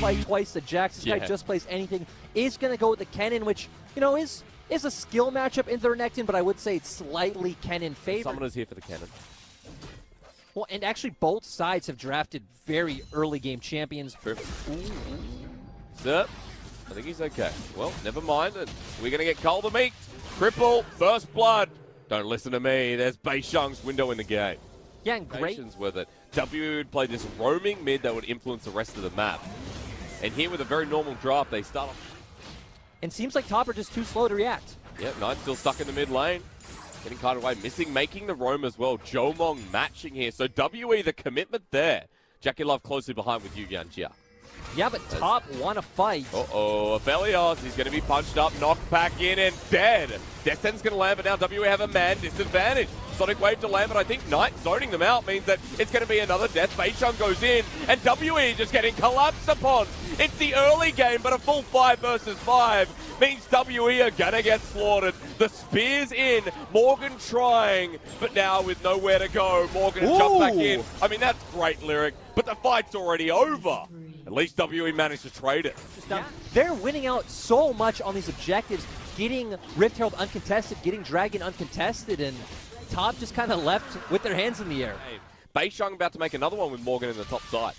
fight twice the Jax. This guy just plays anything. Is going to go with the Kennen, which, you know, is a skill matchup in their Nectin, but I would say it's slightly Kennen favored. Summoner's here for the Kennen. Well, and actually both sides have drafted very early game champions. Sir, I think he's okay. Well, never mind. We're going to get Cole the Meek. Cripple, first blood. Don't listen to me. There's Beishang's window in the game. Yeah, and great. With it. W would play this roaming mid that would influence the rest of the map. And here with a very normal draft, they start off. And seems like Top are just too slow to react. Yep, Knight still stuck in the mid lane. Getting carted away, missing, making the roam as well. Jomong matching here. So WE, the commitment there. Jackie Love closely behind with Yu Yanjia. Yeah, but Top want to fight. Uh-oh, Aphelios, he's going to be punched up, knocked back in, and dead. Descent's going to land, but now WE have a man disadvantage. Sonic Wave to land, but I think Knight zoning them out means that it's going to be another death. Beishang goes in, and WE just getting collapsed upon. It's the early game, but a full 5 versus 5 means WE are going to get slaughtered. The spear's in, Morgan trying, but now with nowhere to go, Morgan jump back in. I mean, that's great lyric, but the fight's already over. At least WE managed to trade it. They're winning out so much on these objectives, getting Rift Herald uncontested, getting Dragon uncontested, and Top just kind of left with their hands in the air. Beishang about to make another one with Morgan in the top side.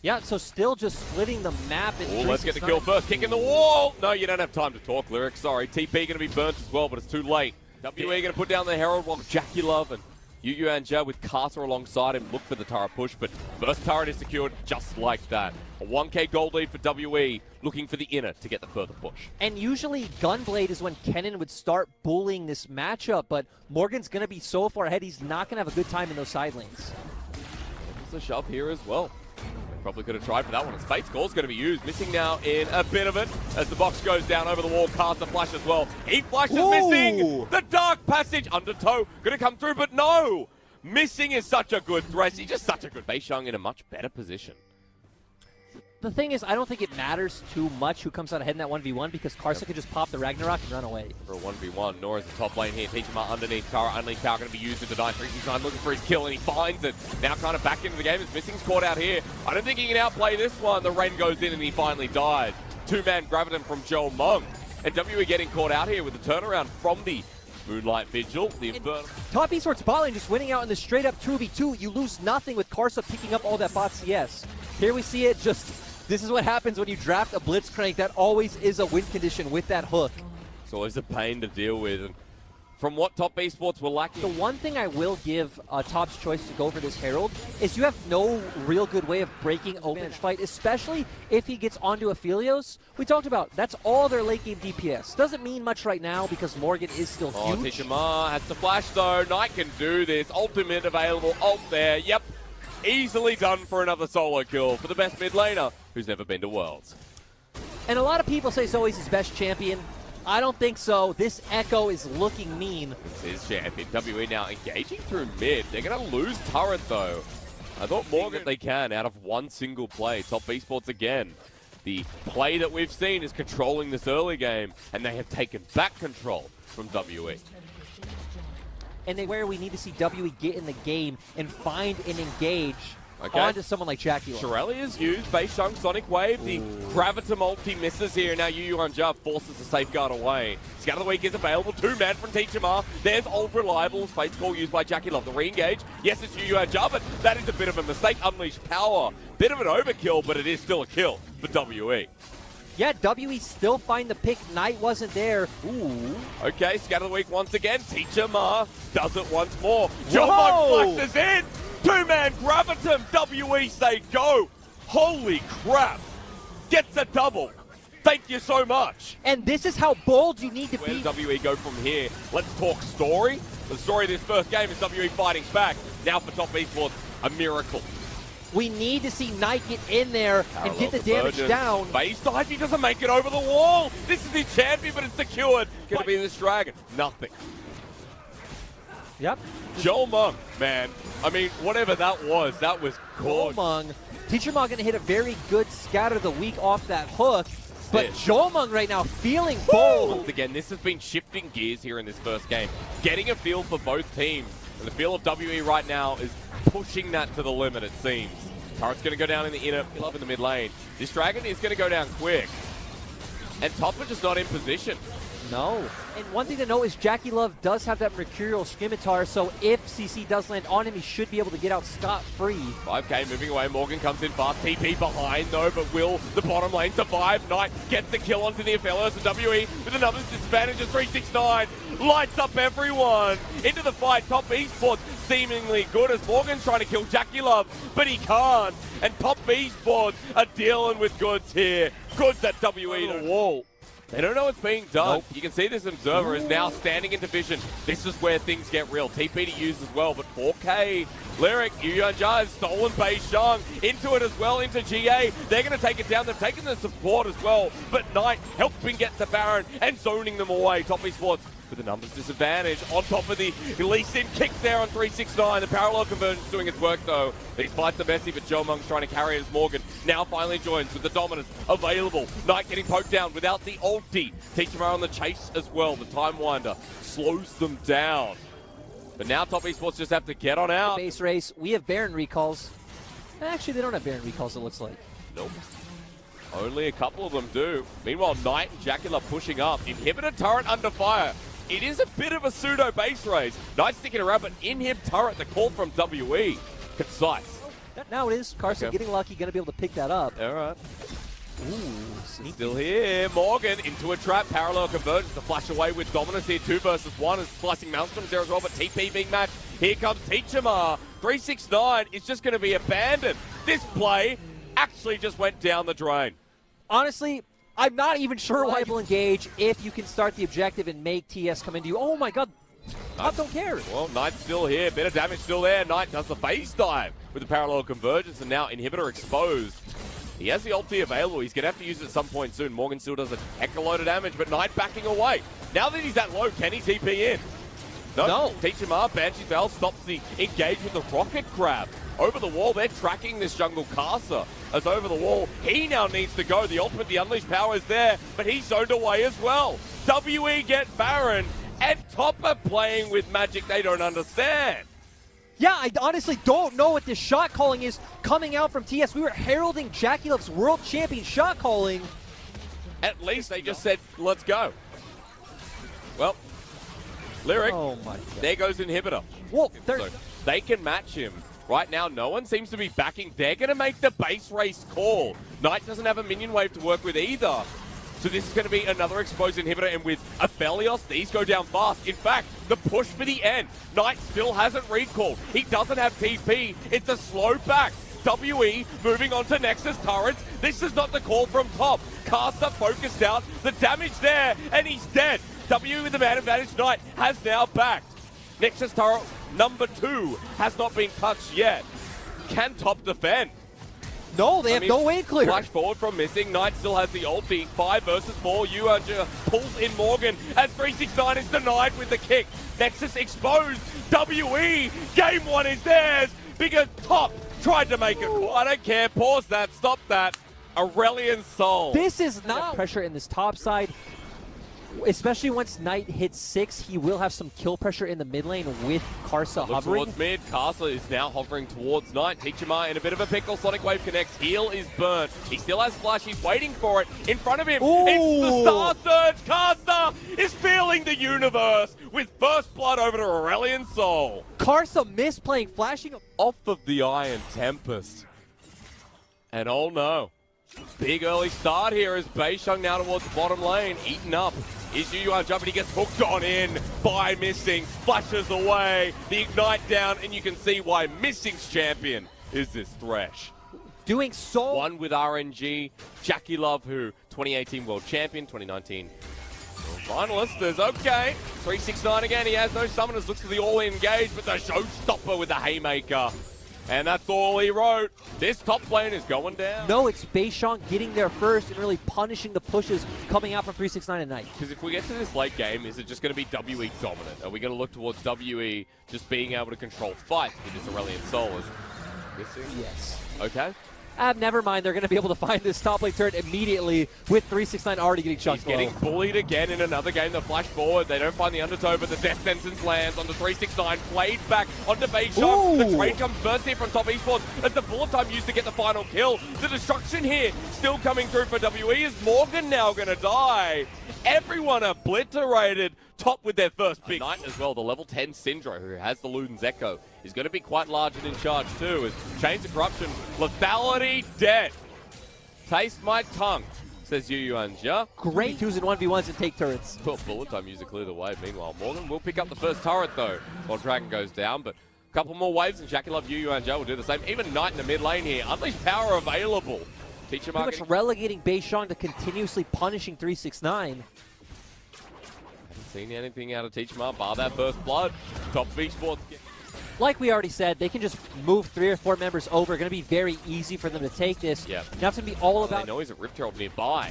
Yeah, so still just splitting the map. Oh, let's get the kill first. Kick in the wall. No, you don't have time to talk, Lyric. Sorry. TP going to be burnt as well, but it's too late. WE going to put down the Herald while Jackie Love and Yu Yanjia with Carter alongside him look for the turret push, but first turret is secured just like that. A 1k gold lead for WE, looking for the inner to get the further push. And usually Gunblade is when Kennen would start bullying this matchup, but Morgan's going to be so far ahead, he's not going to have a good time in those side lanes. There's a shove here as well. Probably could have tried for that one. His Fate's Call is going to be used. Missing now in a bit of it as the box goes down over the wall. Caster flash as well. He flashes missing. The Dark Passage undertow. Going to come through, but no. Missing is such a good threat. He's just such a good Beishang in a much better position. The thing is, I don't think it matters too much who comes out ahead in that 1v1 because Karsa could just pop the Ragnarok and run away. For a 1v1, Nora's the top lane here. Teachama underneath. Tara Unleashed Power going to be used to deny 369, looking for his kill, and he finds it. Now kind of back into the game. His Missing's caught out here. I don't think he can outplay this one. The rain goes in and he finally dies. Two-man Graviton from Joel Mung. And WE getting caught out here with the turnaround from the Moonlight Vigil. The Infernal. Top Esports bot lane just winning out in the straight-up 2v2. You lose nothing with Karsa picking up all that bot CS. Here we see it just... This is what happens when you draft a Blitzcrank. That always is a win condition with that hook. It's always a pain to deal with. And from what Top Esports were lacking. The one thing I will give Top's choice to go for this Herald is you have no real good way of breaking open fight, especially if he gets onto Aphelios. We talked about that's all their late game DPS. Doesn't mean much right now because Morgan is still huge. Tishama has to flash though. Knight can do this. Ultimate available. Ult there. Yep. Easily done for another solo kill for the best mid laner who's never been to Worlds. And a lot of people say Zoe's his best champion. I don't think so. This Echo is looking mean. It's his champion. WE now engaging through mid. They're going to lose turret though. I thought more that they can out of one single play. Top Esports again. The play that we've seen is controlling this early game, and they have taken back control from WE. And where we need to see WE get in the game and find and engage onto someone like Jackie Love. Shirelli is used. Beishang Sonic Wave. The Graviton multi misses here. Now Yu Yanjia forces the safeguard away. Scout of the Week is available. Two-man from Teachama. There's Old Reliable. Fate's Call used by Jackie Love. The re-engage. Yes, it's Yu Yanjia, but that is a bit of a mistake. Unleashed Power. Bit of an overkill, but it is still a kill for WE. Yeah, WE still find the pick. Knight wasn't there. Ooh. Okay, Scout of the Week once again. Teacher Ma does it once more. Jomon flashes in. Two-man Graviton. WE say go. Holy crap. Gets a double. Thank you so much. And this is how bold you need to Where be. does WE go from here? Let's talk story. The story of this first game is WE fighting back. Now for Top Esports, a miracle. We need to see Knight get in there and get the damage down. Base dive, he doesn't make it over the wall. This is his champion, but it's secured. Gonna be this dragon. Nothing. Yep. Joel Mung, man. I mean, whatever that was gorgeous. Joel Mung. Teacher Mung gonna hit a very good Scout of the Week off that hook. But Joel Mung right now feeling bold. Once again, this has been shifting gears here in this first game. Getting a feel for both teams. And the feel of WE right now is pushing that to the limit, it seems. Turret's going to go down in the inner, love in the mid lane. This dragon is going to go down quick. And Top are just not in position. No. And one thing to note is Jackie Love does have that Mercurial Scimitar, so if CC does land on him, he should be able to get out scot-free. 5K moving away. Morgan comes in fast. TP behind, though, but will the bottom lane survive? Knight gets the kill onto the Aphelios, and WE with the numbers disadvantage of 369. Lights up everyone. Into the fight. Top Esports seemingly good as Morgan's trying to kill Jackie Love, but he can't. And Top Esports are dealing with goods here. Goods at WE to the wall. They don't know what's being done. Nope. You can see this observer is now standing into vision. This is where things get real. TP to use as well, but 4K. Lyric, Yuan Jia has stolen Bei Shang into it as well, into GA. They're going to take it down. They've taken the support as well, but Knight helping get the Baron and zoning them away. Top Esports with the numbers disadvantage on top of the Lee Sin kick there on 369. The parallel conversion's doing its work though. These fights are messy, but Joe Mung's trying to carry it as Morgan now finally joins with the dominance available. Knight getting poked down without the ulti. Teachimar on the chase as well. The Time Winder slows them down. But now Top Esports just have to get on out. Base race, we have Baron recalls. Actually, they don't have Baron recalls, it looks like. Nope. Only a couple of them do. Meanwhile, Knight and Jackie are pushing up. Inhibitor turret under fire. It is a bit of a pseudo base race. Knight sticking around, but inhib turret, the call from WE. Concise. Now it is. Carson getting lucky, going to be able to pick that up. All right. Ooh, sneaky. Still here. Morgan into a trap. Parallel convergence to flash away with dominance here. 2 versus 1 is slicing Maelstroms there as well, but TP being matched. Here comes Teachimar. 369 is just going to be abandoned. This play actually just went down the drain. Honestly, I'm not even sure why people engage if you can start the objective and make TS come into you. Oh my god, Top don't care. Well, Knight's still here. Bit of damage still there. Knight does the phase dive with the parallel convergence, and now Inhibitor exposed. He has the ulti available. He's going to have to use it at some point soon. Morgan still does a heck of a load of damage, but Knight backing away. Now that he's that low, can he TP in? No. Teachimar, Banshee Bell stops the engage with the rocket grab. Over the wall, they're tracking this jungle Casa. As over the wall, he now needs to go. The ultimate, the unleashed power is there, but he's zoned away as well. WE get Baron, and Top are playing with magic they don't understand. Yeah, I honestly don't know what this shot calling is coming out from TS. We were heralding Jackie Love's world champion shot calling. At least they just said, let's go. Well, Lyric, oh my god. There goes Inhibitor. Whoa, So they can match him. Right now, no one seems to be backing. They're going to make the base race call. Knight doesn't have a minion wave to work with either. So this is going to be another exposed Inhibitor, and with Aphelios, these go down fast. In fact, the push for the end. Knight still hasn't recalled. He doesn't have TP. It's a slow back. WE moving on to Nexus turrets. This is not the call from Top. Caster focused out. The damage there, and he's dead. WE with the man advantage. Knight has now backed. Nexus turret number 2 has not been touched yet. Can Top defend? No, they have no way clear. Flash forward from missing. Knight still has the ulti. 5 versus 4. Yuan pulls in Morgan as 369 is denied with the kick. Nexus exposed. WE. Game 1 is theirs because Top tried to make it. Oh, I don't care. Pause that. Stop that. Aurelian Soul. This is not pressure in this top side. Especially once Knight hits 6, he will have some kill pressure in the mid lane with Karsa hovering. Towards mid, Karsa is now hovering towards Knight. Teachimar in a bit of a pickle. Sonic Wave connects. Heal is burnt. He still has Flash. He's waiting for it. In front of him, it's the Star Surge. Karsa is feeling the universe with first blood over to Aurelian Soul. Karsa misplaying, flashing off of the Iron Tempest. And oh no. Big early start here as Bei Shang now towards the bottom lane. Eaten up is Yuan Jump, but he gets hooked on in by Missing. Flashes away. The Ignite down, and you can see why Missing's champion is this Thresh. Doing so. One with RNG. Jackie Love, who 2018 World Champion, 2019 finalist. Is okay. 369 again. He has no summoners. Looks for the all-in engage, but the showstopper with the Haymaker. And that's all he wrote. This top lane is going down. No, it's Bei Shang getting there first and really punishing the pushes coming out from 369 at night. Because if we get to this late game, is it just going to be WE dominant? Are we going to look towards WE just being able to control fights with this Aurelian Soul? Is missing? Yes. Okay. never mind. They're going to be able to find this top lane turret immediately with 369 already getting chunked. He's getting bullied again in another game. The flash forward. They don't find the undertow, but the death sentence lands on the 369. Played back onto Beishang. The trade comes first here from Top Esports as the bullet time used to get the final kill. The destruction here still coming through for WE. Is Morgan now going to die? Everyone obliterated. Top with their first big Knight as well. The level 10 Syndro, who has the Luden's Echo, is going to be quite large and in charge too. As Chains of Corruption, lethality dead. Taste my tongue, says Yu Yuanja. Great 2s and 1v1s and take turrets. Well, bullet time used to clear the way. Meanwhile, Morgan will pick up the first turret though while Dragon goes down, but a couple more waves and Jackie Love, Yu Yuanja will do the same. Even Knight in the mid lane here. Unleashed power available. Teacher Pretty much relegating Beishang to continuously punishing 369. Seen anything out of Teach Mark, bar that first blood. Top Esports. Like we already said, they can just move 3 or 4 members over. Going to be very easy for them to take this. Yep. Now it's going to be all about... They know he's a Rift Herald nearby.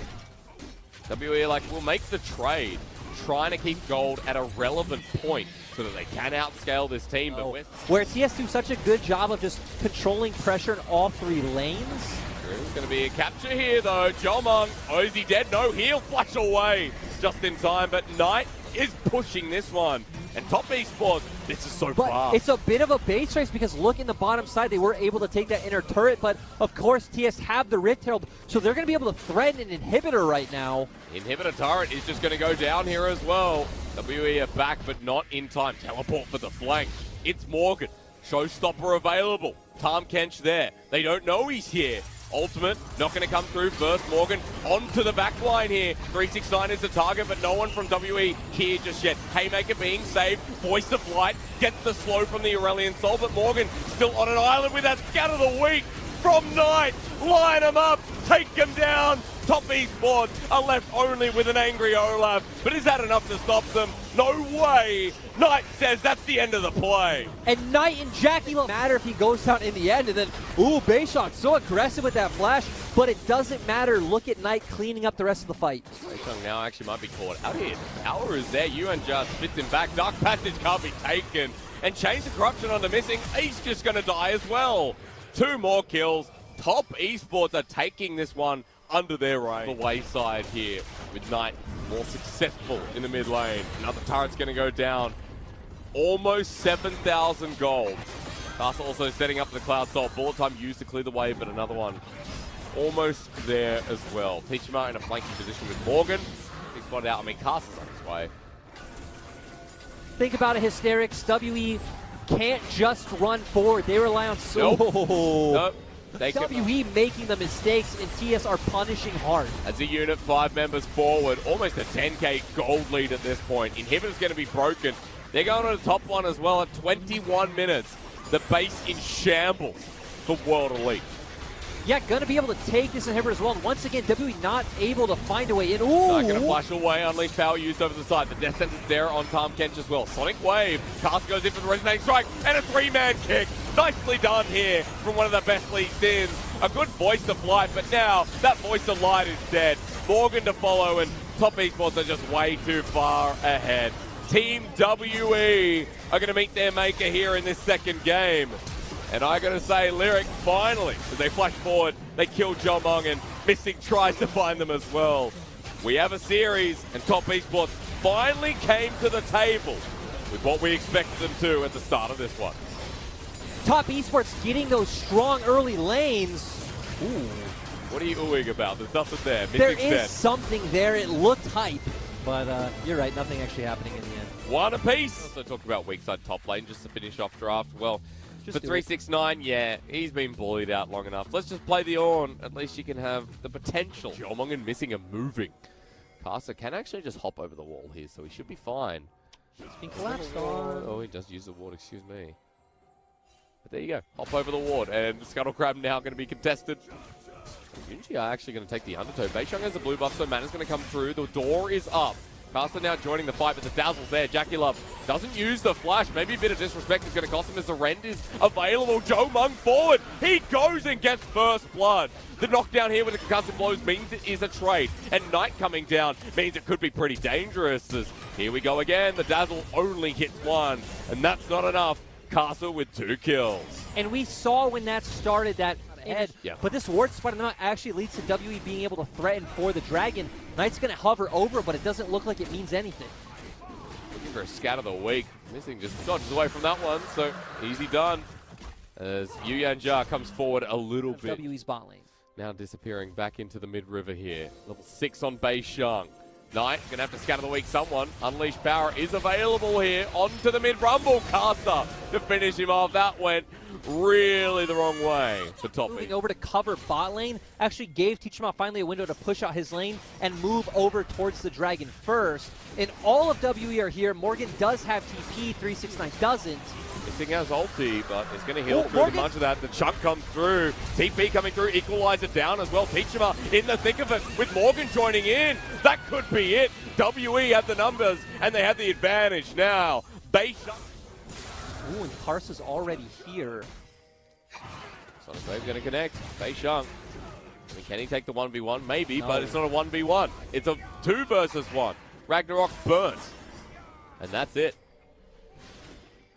WE like, we'll make the trade, trying to keep gold at a relevant point so that they can outscale this team. But where TES do such a good job of just controlling pressure in all 3 lanes. There's going to be a capture here though. Jomong, oh, is he dead? No, he'll flash away just in time, but Knight is pushing this one. And Top Esports, this is so fast. It's a bit of a base race because look in the bottom side, they were able to take that inner turret, but of course TS have the Rift Herald, so they're going to be able to threaten an inhibitor right now. Inhibitor turret is just going to go down here as well. WE are back, but not in time. Teleport for the flank. It's Morgan. Showstopper available. Tom Kench there. They don't know he's here. Ultimate, not going to come through first. Morgan onto the back line here. 369 is the target, but no one from WE here just yet. Haymaker being saved. Voice of Light gets the slow from the Aurelion Soul, but Morgan still on an island with that Scout of the Week from Knight. Line him up, take him down. Top Esports are left only with an angry Olaf, but is that enough to stop them? No way! Knight says that's the end of the play. And Knight and Jackie will matter if he goes down in the end, and then, ooh, Beishang so aggressive with that flash, but it doesn't matter. Look at Knight cleaning up the rest of the fight. Beishang now actually might be caught out here. Power is there, Yuan just spits him back. Dark Passage can't be taken. And Chains of Corruption on the missing, he's just gonna die as well. 2 more kills. Top Esports are taking this one under their reign. The wayside here with Knight more successful in the mid lane. Another turret's going to go down. Almost 7,000 gold. Castle also setting up the Cloud Soul. Bullet time used to clear the way, but another one almost there as well. Teachima in a flanking position with Morgan. He's spotted out. I mean, Castle's on his way. Think about it, Hysterics. WE can't just run forward. They rely on... Nope. WE making the mistakes, and TS are punishing hard. As a unit, 5 members forward, almost a 10k gold lead at this point. Inhibitor's going to be broken. They're going on the top one as well at 21 minutes. The base in shambles for World Elite. Yeah, going to be able to take this inhibitor as well. And once again, WE not able to find a way in. Ooh! Not going to flash away. Unleashed power used over the side. The death sentence there on Tom Kench as well. Sonic Wave. Cast goes in for the resonating strike. And a 3-man kick. Nicely done here from one of the best league sins. A good Voice of Light, but now that Voice of Light is dead. Morgan to follow, and Top Esports are just way too far ahead. Team WE are going to meet their maker here in this second game. And I got to say, Lyric, finally, as they flash forward, they kill Jomong, and Missing tries to find them as well. We have a series, and Top Esports finally came to the table with what we expected them to at the start of this one. Top Esports getting those strong early lanes. Ooh. What are you oohing about? There's nothing there. There is something there. It looked hype, but you're right. Nothing actually happening in the end. One apiece. Also talk about weak side top lane just to finish off draft. Well, for 369, yeah, he's been bullied out long enough. Let's just play the Ornn. At least you can have the potential. Jomong and Missing are moving. Caster can actually just hop over the wall here, so he should be fine. He's been collapsed on. Oh, he does use the ward, excuse me. But there you go. Hop over the ward, and Scuttle Crab now going to be contested. Unji are actually going to take the undertow. Beishang has the blue buff, so Mana's going to come through. The door is up. Caster now joining the fight, but the Dazzle's there. Jackie Love doesn't use the flash. Maybe a bit of disrespect is going to cost him as the Rend is available. Jomong forward. He goes and gets first blood. The knockdown here with the concussive blows means it is a trade. And Knight coming down means it could be pretty dangerous. As here we go again. The Dazzle only hits one, and that's not enough. Castle with 2 kills. And we saw when that started that ahead. Yeah. But this ward spot on the mount actually leads to WE being able to threaten for the Dragon. Knight's going to hover over, but it doesn't look like it means anything. Looking for a scat of the week. Missing just dodges away from that one, so easy done. As Yuyanja comes forward a little bit. WE's bot lane. Now disappearing back into the mid-river here. Level 6 on Bei Shang. Knight gonna have to scatter the weak someone. Unleashed Power is available here. Onto the mid-rumble. Casa to finish him off. That went really the wrong way for Toppy. Moving over to cover bot lane actually gave Teachama finally a window to push out his lane and move over towards the Dragon first. And all of WE are here. Morgan does have TP, 369 doesn't. Missing has ulti, but is going to heal through Morgan. the bunch of that. The chunk comes through. TP coming through, equalizer down as well. Teachama in the thick of it with Morgan joining in. That could be it. WE have the numbers and they have the advantage now. Bei Shang. Ooh, and Karsa's already here. Sonic Wave going to connect. Bei Shang. I mean, can he take the 1v1? Maybe, No. but it's not a 1v1. It's a 2 versus 1. Ragnarok burns. And that's it.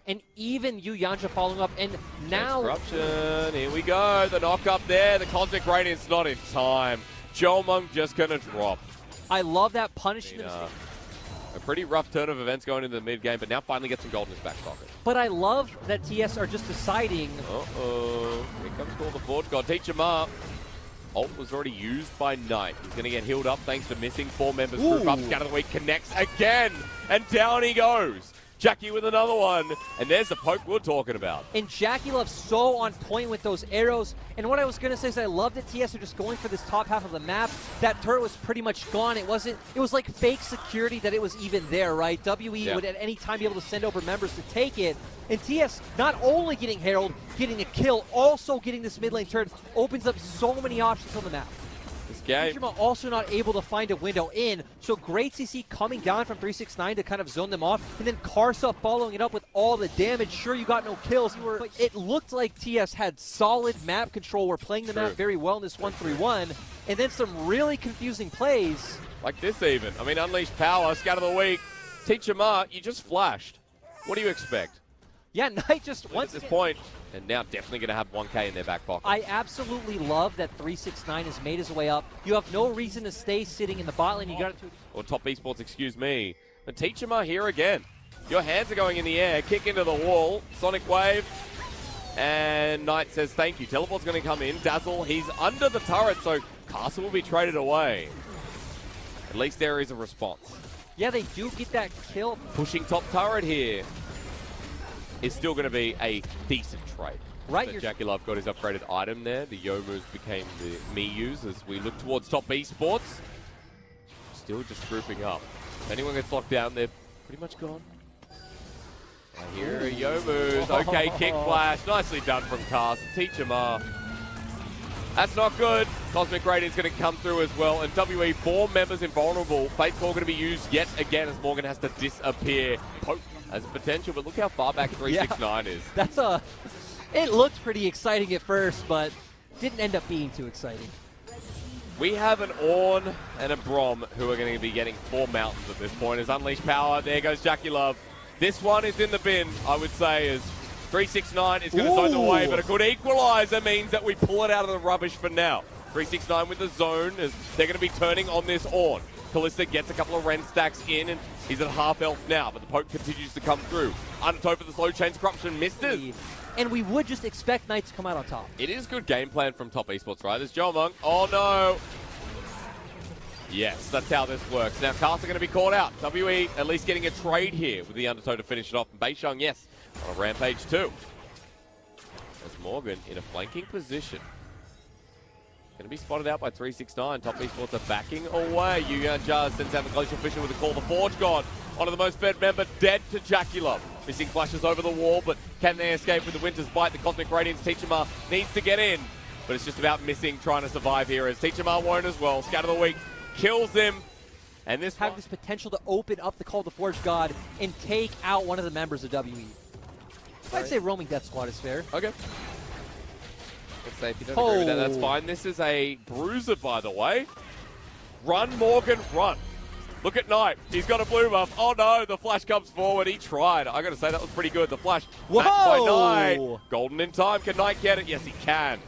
And even Yuyanja following up, and now... Corruption, here we go. The knock up there. The Cosmic Radiant's not in time. Jomung just going to drop. I love that punishing them. A pretty rough turn of events going into the mid-game, but now finally gets some gold in his back pocket. But I love that TS are just deciding... Uh-oh. Here comes Call the Forge God. Teach him up. Ult was already used by Knight. He's going to get healed up thanks to missing 4 members. Group up, Scatter the Week connects again. And down he goes. Jackie with another one. And there's the poke we're talking about. And Jackie Love's so on point with those arrows. And what I was going to say is I love that TS are just going for this top half of the map. That turret was pretty much gone. It was like fake security that it was even there, right? WE would at any time be able to send over members to take it. And TS not only getting Herald, getting a kill, also getting this mid lane turret opens up so many options on the map. This game. Teachama also not able to find a window in, so great CC coming down from 369 to kind of zone them off, and then Karsa following it up with all the damage. Sure, you got no kills, but it looked like TS had solid map control. We're playing the map very well in this 1-3-1, and then some really confusing plays. Like this even. I mean, Unleashed Power, Scatter the Weak. Teachama, you just flashed. What do you expect? Yeah, Knight just once at this point, and now definitely going to have 1K in their back pocket. I absolutely love that 369 has made his way up. You have no reason to stay sitting in the bot lane. You got it to... Or Top Esports, excuse me. But Teachama here again. Your hands are going in the air. Kick into the wall. Sonic Wave. And Knight says thank you. Teleport's going to come in. Dazzle, he's under the turret, so Castle will be traded away. At least there is a response. Yeah, they do get that kill. Pushing top turret here. Is still going to be a decent trade. Right. So Jackie Love got his upgraded item there. The Yomus became the Miyus as we look towards Top Esports. Still just grouping up. If anyone gets locked down, they're pretty much gone. Here are Yomus. Okay, kick flash. Nicely done from Cast. Teachama. That's not good. Cosmic Radiant's going to come through as well. And WE 4 members invulnerable. Fate Core going to be used yet again as Morgan has to disappear. Poke has potential, but look how far back 369 is. It looked pretty exciting at first, but didn't end up being too exciting. We have an Ornn and a Brom who are going to be getting 4 mountains at this point. As Unleashed Power, there goes Jackie Love. This one is in the bin, I would say, as 369 is going to zone the way, but a good equalizer means that we pull it out of the rubbish for now. 369 with the zone, as they're going to be turning on this Ornn. Kalista gets a couple of Ren stacks in, and he's at half health now, but the poke continues to come through. Undertow for the slow chains, Corruption misses. And we would just expect Knight to come out on top. It is good game plan from Top Esports, right? There's Jomung. Oh, no. Yes, that's how this works. Now, Cast are going to be caught out. WE at least getting a trade here with the Undertow to finish it off. And Bei Shang, yes, on a rampage too. As Morgan in a flanking position. Going to be spotted out by 369. Top Esports are backing away. Yuyanja sends out the Glacial Fisher with a call. The Forge God, one of the most fed member, dead to Jackie Love. Missing flashes over the wall, but can they escape with the Winter's Bite? The Cosmic Radiance Teachama needs to get in, but it's just about missing, trying to survive here, as Teachama won't as well. Scatter the Weak kills him, and this have this potential to open up the Call to Forge God and take out one of the members of WE. I'd say roaming Death Squad is fair. Okay. Let's say if you don't agree with that, that's fine. This is a bruiser, by the way. Run, Morgan, run. Look at Knight. He's got a blue buff. Oh, no. The flash comes forward. He tried. I got to say, that was pretty good. The flash matched by Knight. Golden in time. Can Knight get it? Yes, he can.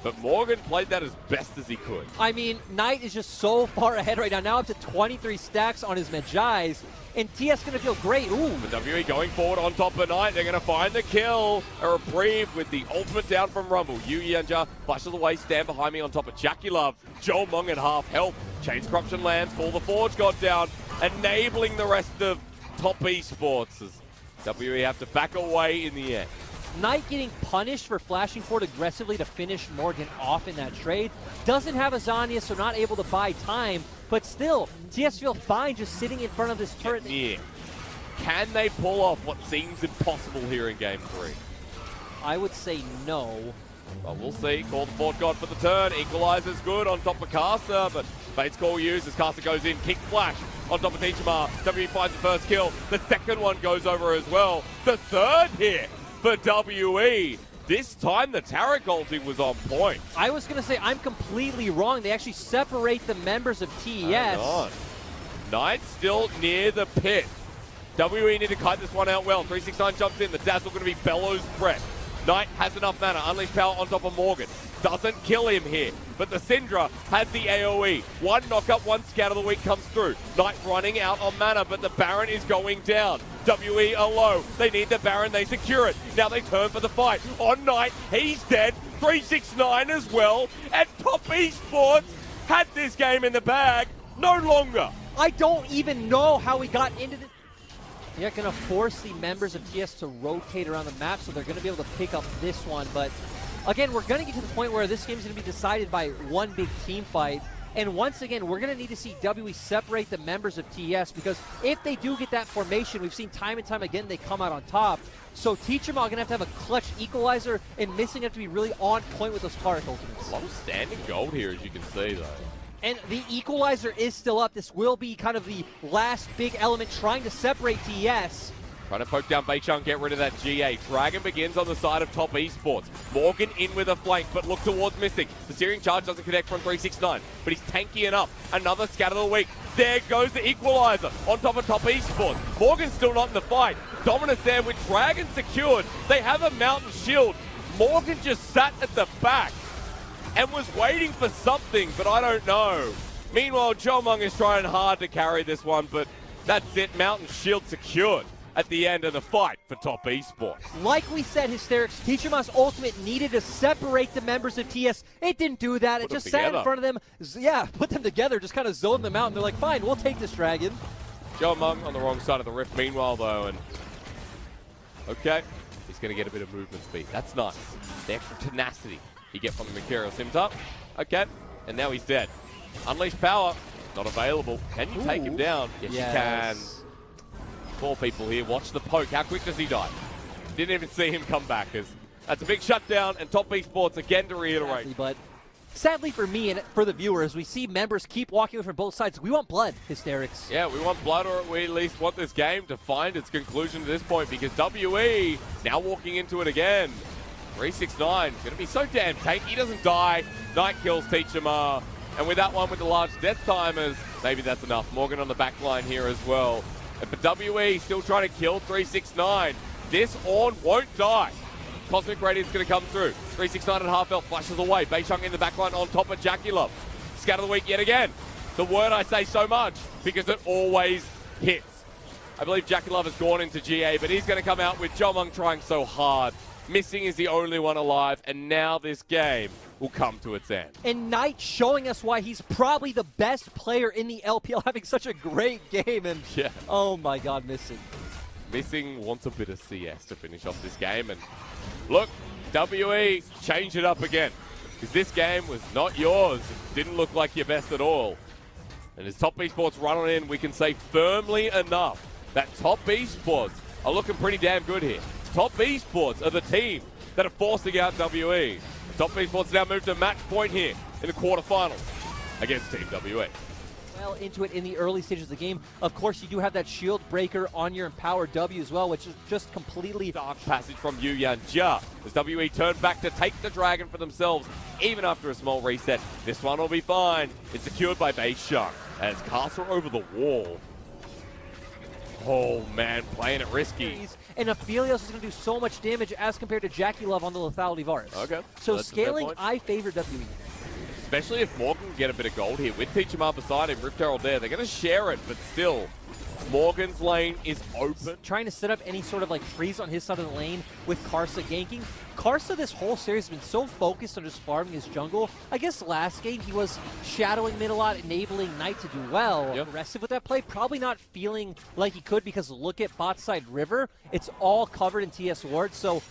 But Morgan played that as best as he could. I mean, Knight is just so far ahead right now. Now up to 23 stacks on his Magi's. And TS going to feel great. Ooh. But WE going forward on top of Knight. They're going to find the kill. A reprieve with the ultimate down from Rumble. Yu Yanja flashes away, stand behind me on top of Jackie Love. Joe Mung at half health. Chains Corruption lands. Fall the Forge got down. Enabling the rest of Top Esports as WE have to back away in the end. Knight getting punished for flashing forward aggressively to finish Morgan off in that trade. Doesn't have a Zanya, so not able to buy time. But still, TS feel fine just sitting in front of this turret. Yeah. Can they pull off what seems impossible here in Game 3? I would say no. Well, we'll see. Call the Fort God for the turn. Equalizer's good on top of Caster, but Fate's Call used as Caster goes in. Kick Flash on top of Tichimar. WE finds the first kill. The second one goes over as well. The third hit for WE. This time the Tarek ulting was on point. I was going to say I'm completely wrong. They actually separate the members of TES. Knight still near the pit. WE need to cut this one out well. 369 jumps in. The Dazzle going to be Bellow's threat. Knight has enough mana. Unleash power on top of Morgan. Doesn't kill him here. But the Syndra has the AoE. One knockup, one scout of the week comes through. Knight running out on mana, but the Baron is going down. WE are low. They need the Baron. They secure it. Now they turn for the fight. On Knight, he's dead. 369 as well. And Top Esports had this game in the bag. No longer. I don't even know how we got into the... They're going to force the members of TS to rotate around the map, so they're going to be able to pick up this one. But again, we're going to get to the point where this game is going to be decided by one big team fight. And once again, we're going to need to see WE separate the members of TS, because if they do get that formation, we've seen time and time again they come out on top. So Teacherma are going to have a clutch equalizer, and Missing have to be really on point with those Tarek ultimates. A lot of standing gold here, as you can see, though. And the equalizer is still up. This will be kind of the last big element trying to separate TES. Trying to poke down Beichung, get rid of that GA. Dragon begins on the side of Top Esports. Morgan in with a flank, but look towards Mystic. The Searing Charge doesn't connect from 369, but he's tanky enough. Another scatter of the week. There goes the equalizer on top of Top Esports. Morgan's still not in the fight. Dominus there with Dragon secured. They have a mountain shield. Morgan just sat at the back and was waiting for something, but I don't know. Meanwhile, Jomung is trying hard to carry this one, but that's it. Mountain shield secured at the end of the fight for Top Esports. Like we said, Hysterics, Teacherma's ultimate needed to separate the members of TS. It didn't do that. It just sat in front of them. Yeah, put them together, just kind of zoned them out, and they're like, fine, we'll take this dragon. Jomung on the wrong side of the rift meanwhile, though, and okay, he's going to get a bit of movement speed. That's nice. The extra tenacity you get from the Mercurial Scimitar. Okay, and now he's dead. Unleash power, not available. Can you take him down? Yes, you can. 4 people here. Watch the poke. How quick does he die? Didn't even see him come back. That's a big shutdown, and Top Esports, again, to reiterate. Exactly, but sadly for me and for the viewers, we see members keep walking away from both sides. We want blood, Hysterics. Yeah, we want blood, or we at least want this game to find its conclusion to this point, because WE now walking into it again. 369 going to be so damn tanky. He doesn't die. Knight kills Teacherma. And with that one with the large death timers, maybe that's enough. Morgan on the back line here as well. And for WE, still trying to kill 369. This Ornn won't die. Cosmic Radiance going to come through. 369 at half health, flashes away. Beichung in the back line on top of Jackie Love. Scatter of the week yet again. The word I say so much, because it always hits. I believe Jackie Love has gone into GA, but he's going to come out with Jomung trying so hard. Missing is the only one alive, and now this game will come to its end. And Knight showing us why he's probably the best player in the LPL, having such a great game. And yeah. Oh my God, Missing. Missing wants a bit of CS to finish off this game. And look, WE change it up again, because this game was not yours. It didn't look like your best at all. And as Top Esports run on in, we can say firmly enough that Top Esports are looking pretty damn good here. Top Esports are the team that are forcing out WE. Top Esports now move to match point here in the quarterfinals against Team WE. Well into it in the early stages of the game. Of course, you do have that shield breaker on your Empower W as well, which is just completely... Dark passage from Yu Yanja as WE turn back to take the dragon for themselves, even after a small reset. This one will be fine. It's secured by Beichung as Caster over the wall. Oh man, playing it risky. and Aphelios is going to do so much damage as compared to Jackie Love on the lethality Varus. Okay. So That's a fair scaling, point. I favor WE. Especially if Morgan can get a bit of gold here. With Teachama beside him, Rift Herald there. They're going to share it, but still, Morgan's lane is open. Trying to set up any sort of like freeze on his side of the lane with Karsa ganking. Karsa this whole series has been so focused on just farming his jungle. I guess last game he was shadowing mid a lot, enabling Knight to do well. Yep. Aggressive with that play, probably not feeling like he could because look at bot side River. It's all covered in TS wards, so...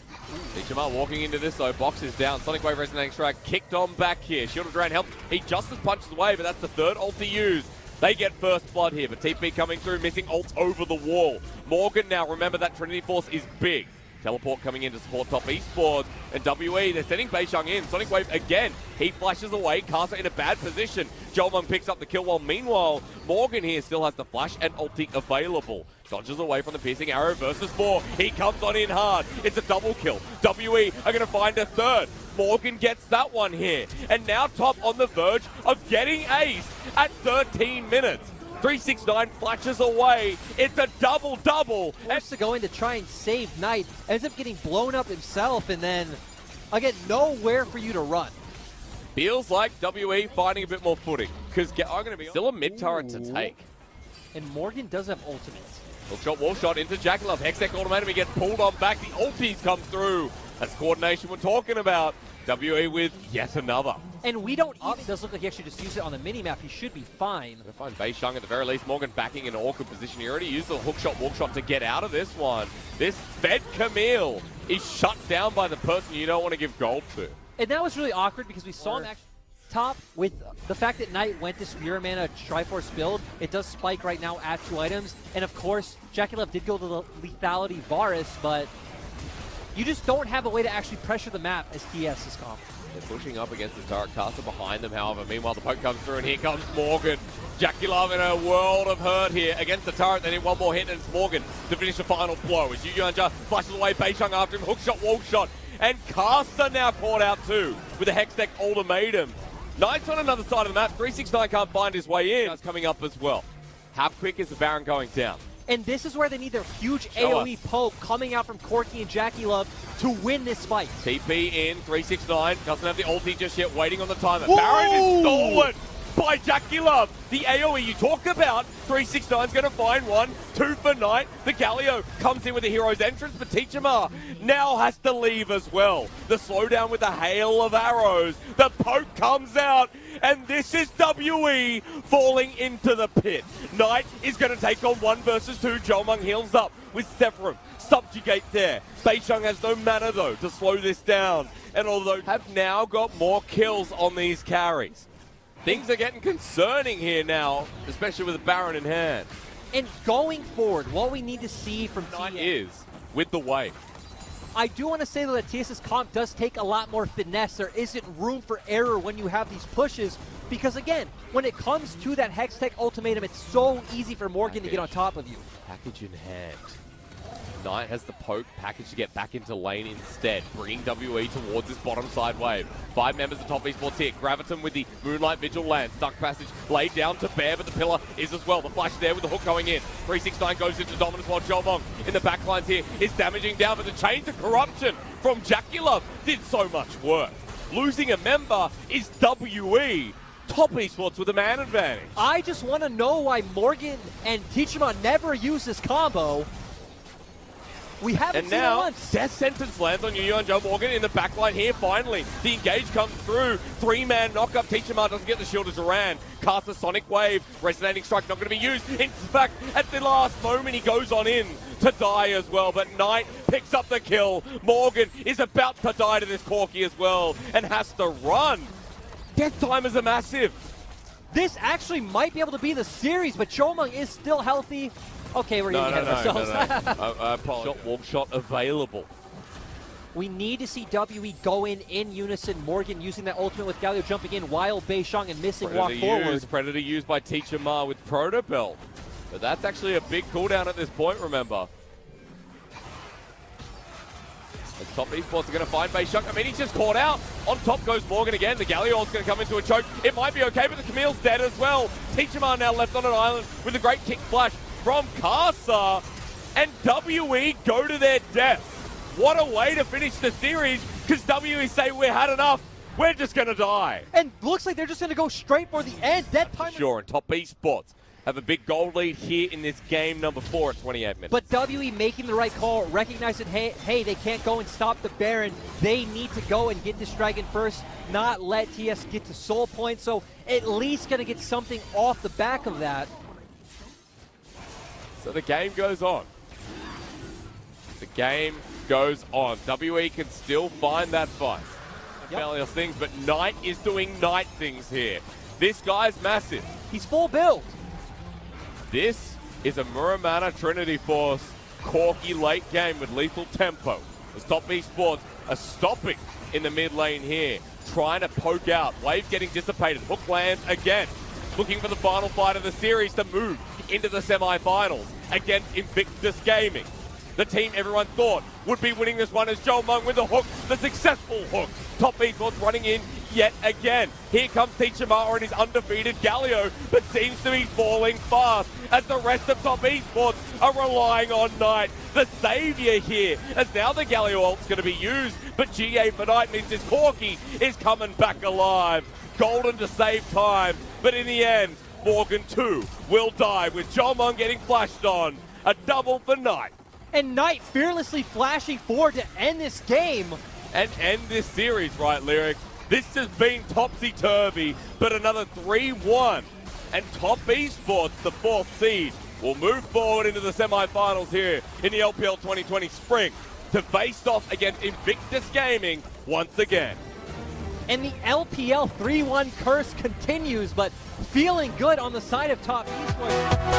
Teachama walking into this though, box is down. Sonic Wave Resonating Strike kicked on back here. Shield of Drain helps. He just as punches away, but that's the third ult he used. They get first blood here, but TP coming through, missing ults over the wall. Morgan now, remember that Trinity Force is big. Teleport coming in to support top esports. And WE, they're sending Beishang in. Sonic Wave again. He flashes away. Karsa in a bad position. Jolmung picks up the kill while meanwhile, Morgan here still has the flash and ulti available. Dodges away from the piercing arrow versus 4. He comes on in hard. It's a double kill. WE are going to find a third. Morgan gets that one here. And now Top on the verge of getting ace at 13 minutes. 369 flashes away. It's a double-double. Forced to go in to try and save Knight. Ends up getting blown up himself, and then, again, nowhere for you to run. Feels like WE finding a bit more footing. Because I'm going to be still a mid-turret to take. And Morgan does have ultimate. Hook shot, wall shot into Jackalove. Hextech Automatum, he gets pulled on back. The ultis come through. That's coordination we're talking about. WE with yet another. And we don't even, it does look like he actually just used it on the mini-map. He should be fine. We'll find Beishang at the very least. Morgan backing in an awkward position. He already used the hook shot, walk shot to get out of this one. This Fed Camille is shut down by the person you don't want to give gold to. And that was really awkward because we saw him actually top with the fact that Knight went to Spirit Mana Triforce build. It does spike right now at 2 items. And of course, Jackie Love did go to the lethality Varus, but you just don't have a way to actually pressure the map as TS is comp. They're pushing up against the turret. Karsa behind them, however. Meanwhile, the poke comes through, and here comes Morgan. Jackie Love in a world of hurt here against the turret. They need one more hit, and it's Morgan to finish the final blow. As Yu Yuanja flashes away, Beishang after him, hook shot, wall shot. And Karsa now caught out too with a Hextech ultimatum. Knight's on another side of the map. 369 can't find his way in. That's coming up as well. How quick is the Baron going down? And this is where they need their huge AoE poke coming out from Corki and Jackie Love to win this fight. TP in, 369, doesn't have the ulti just yet, waiting on the timer. Whoa! Baron is stolen by Jackie Love. The AoE you talked about, 369's going to find one, 2 for Knight. The Galio comes in with the hero's entrance, but Teachama now has to leave as well. The slowdown with a hail of arrows. The poke comes out, and this is WE falling into the pit. Knight is going to take on 1 versus 2. Jolmung heals up with Sephiroth. Subjugate there. Beishang has no mana though to slow this down. And although have now got more kills on these carries. Things are getting concerning here now, especially with the Baron in hand. And going forward, what we need to see from Knight TS is with the wave. I do want to say though that TS's comp does take a lot more finesse. There isn't room for error when you have these pushes. Because again, when it comes to that Hextech ultimatum, it's so easy for Morgan to get on top of you. Package in hand. Knight has the poke package to get back into lane instead, bringing WE towards this bottom side wave. 5 members of top esports here. Graviton with the Moonlight Vigil Lance. Duck Passage laid down to bear, but the pillar is as well. The flash there with the hook going in. 369 goes into dominance while Jolmong in the back lines here is damaging down, but the Chains of Corruption from Jackie Love did so much work. Losing a member is WE. Top esports with a man advantage. I just want to know why Morgan and Teachama never use this combo. We haven't seen it once. Death Sentence lands on Yu and Joe Morgan in the backline here finally. The engage comes through. 3-man knockup. Teachama doesn't get the shield of Duran. Casts a Sonic Wave. Resonating Strike not going to be used. In fact, at the last moment, he goes on in to die as well. But Knight picks up the kill. Morgan is about to die to this Corki as well and has to run. Death timers are massive. This actually might be able to be the series, but Jolmung is still healthy. Okay, we're getting ahead of ourselves. I apologize. Walk shot available. We need to see WE go in unison. Morgan using that ultimate with Galio jumping in while Beishang and missing walk forward. Predator used by Teachama with Protobelt. But that's actually a big cooldown at this point, remember. As top esports are going to find Beishang. I mean, he's just caught out. On top goes Morgan again. The Galio's going to come into a choke. It might be okay, but the Camille's dead as well. Teachama now left on an island with a great kick flash from Karsa. and WE go to their death. What a way to finish the series, because WE say we had enough. We're just going to die. And looks like they're just going to go straight for the end. That time. Sure, and Top Esports have a big gold lead here in this game number 4 at 28 minutes. But WE making the right call, recognizing, hey, they can't go and stop the Baron. They need to go and get this Dragon first, not let TS get to soul points. So at least going to get something off the back of that. So the game goes on. The game goes on. WE can still find that fight. Yep. Things, but Knight is doing Knight things here. This guy's massive. He's full build. This is a Muramana Trinity Force Corky late game with lethal tempo. As Top Esports are stopping in the mid lane here, trying to poke out. Wave getting dissipated. Hook lands again. Looking for the final fight of the series to move into the semi-finals against Invictus Gaming. The team everyone thought would be winning this one is Jomung with the hook, the successful hook. Top Esports running in yet again. Here comes Tichimara and his undefeated Galio, but seems to be falling fast as the rest of Top Esports are relying on Knight, the savior here, as now the Galio ult's going to be used, but GA for Knight means his Corky is coming back alive. Golden to save time, but in the end, Morgan 2 will die with Jomung getting flashed on. A double for Knight. And Knight fearlessly flashing forward to end this game. And end this series, right, Lyric? This has been topsy-turvy, but another 3-1. And Top Esports, the 4th seed, will move forward into the semi-finals here in the LPL 2020 Spring to face off against Invictus Gaming once again. And the LPL 3-1 curse continues, but feeling good on the side of Top Esports.